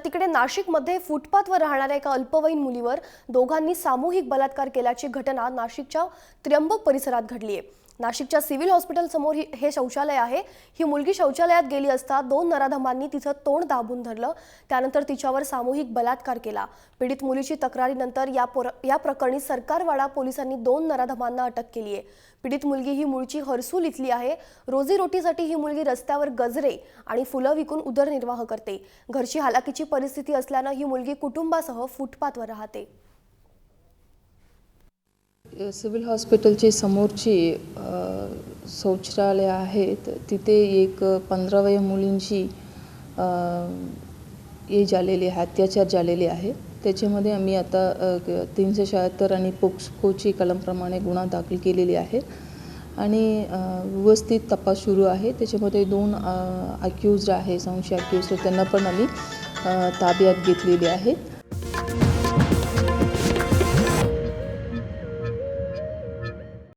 तिकडे नाशिकमध्ये फुटपाथवर राहणाऱ्या एका अल्पवयीन मुलीवर दोघांनी सामूहिक बलात्कार केल्याची घटना नाशिकच्या त्र्यंबक परिसरात घडली आहे। नाशिकच्या सिव्हिल हॉस्पिटल समोर हे शौचालय आहे। ही मुलगी शौचालयात गेली असता दोन नराधमांनी तिचं तोंड दाबून धरलं। त्यानंतर तिच्यावर सामूहिक बलात्कार केला। पीडित मुलीची तक्रारीनंतर या प्रकरणी सरकारवाडा पोलिसांनी दोन नराधमांना अटक केली आहे। पीडित मुलगी ही मूळची हर्सूल इथली आहे। रोजीरोटीसाठी ही मुलगी रस्त्यावर गजरे आणि फुलं विकून उदरनिर्वाह करते। घरची हालाकीची परिस्थिती असल्याने ही मुलगी कुटुंबासह फुटपाथवर राहते। सिव्हिल हॉस्पिटलची समोरची शौचालय आहेत, तिथे एक 15व्या मुलींची हे झालेली आहे, अत्याचार झालेले आहे। त्याच्यामध्ये आम्ही आता 376 आणि पोक्सोची कलमप्रमाणे गुन्हा दाखल केलेले आहे आणि व्यवस्थित तपास सुरू आहे। त्याच्यामध्ये 2 अक्यूज्ड आहे, संशय अक्यूज्ड, त्यांना पण आम्ही ताब्यात घेतलेले आहेत।